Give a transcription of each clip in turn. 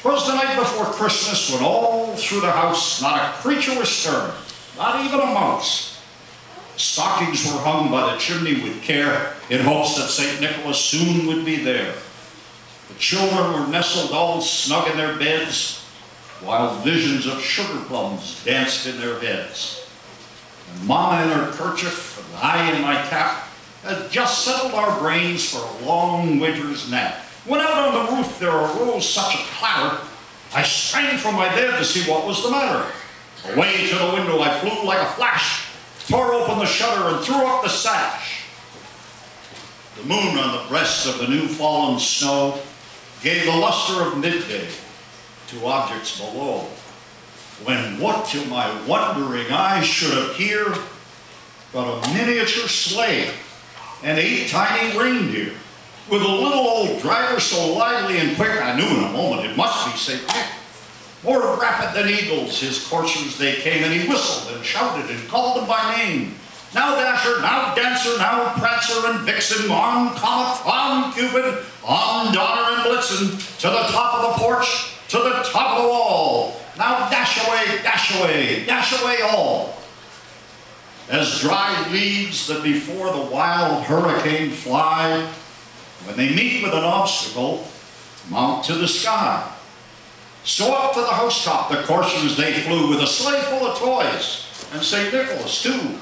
'Twas the night before Christmas when all through the house not a creature was stirring, not even a mouse. Stockings were hung by the chimney with care in hopes that St. Nicholas soon would be there. The children were nestled all snug in their beds, while visions of sugar plums danced in their heads. And Mama in her kerchief and I in my cap had just settled our brains for a long winter's nap. When out on the roof there arose such a clatter, I sprang from my bed to see what was the matter. Away to the window I flew like a flash, tore open the shutter and threw up the sash. The moon on the breast of the new fallen snow gave the luster of midday to objects below, when what to my wondering eyes should appear but a miniature sleigh and 8 tiny reindeer, with a little old driver so lively and quick I knew in a moment it must be St. Nick. More rapid than eagles his coursers they came, and he whistled and shouted and called them by name. Now Dasher, now Dancer, now Prancer and Vixen, on Comet, on Cupid, on Donner and Blitzen, to the top of the porch, to the top of the wall. Now dash away all. As dry leaves that before the wild hurricane fly, when they meet with an obstacle, mount to the sky. So up to the housetop the coursers they flew, with a sleigh full of toys, and St. Nicholas too.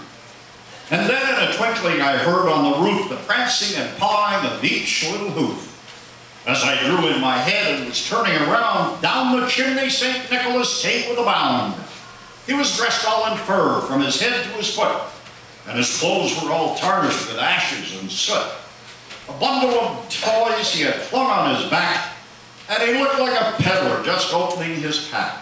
And then in a twinkling I heard on the roof the prancing and pawing of each little hoof. As I drew in my head and was turning around, down the chimney St. Nicholas came with a bound. He was dressed all in fur from his head to his foot, and his clothes were all tarnished with ashes and soot. A bundle of toys he had flung on his back, and he looked like a peddler just opening his pack.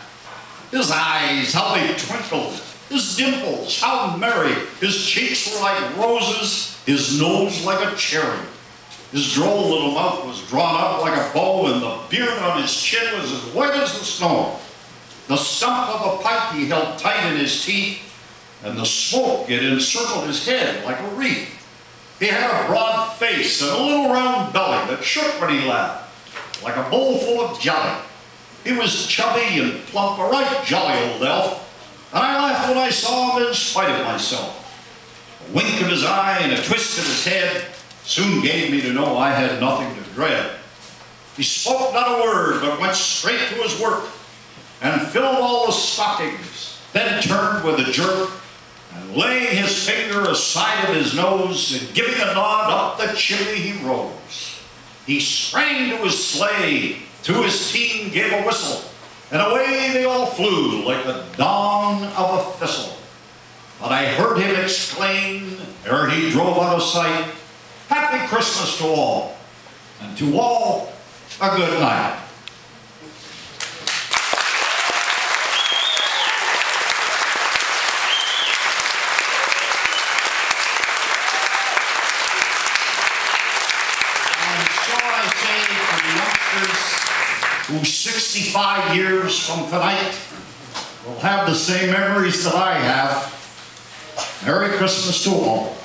His eyes, how they twinkled, his dimples, how merry, his cheeks were like roses, his nose like a cherry. His droll little mouth was drawn up like a bow, and the beard on his chin was as white as the snow. The stump of a pipe he held tight in his teeth, and the smoke it encircled his head like a wreath. He had a broad face and a little round belly that shook when he laughed, like a bowl full of jelly. He was chubby and plump, a right jolly old elf, and I laughed when I saw him in spite of myself. A wink of his eye and a twist of his head soon gave me to know I had nothing to dread. He spoke not a word, but went straight to his work, and filled all the stockings, then turned with a jerk, and laying his finger aside of his nose, and giving a nod, up the chimney he rose. He sprang to his sleigh, to his team gave a whistle, and away they all flew like the dawn of a thistle. But I heard him exclaim, ere he drove out of sight, "Happy Christmas to all, and to all a good night." Who 65 years from tonight will have the same memories that I have. Merry Christmas to all,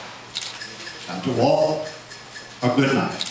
and to all a good night.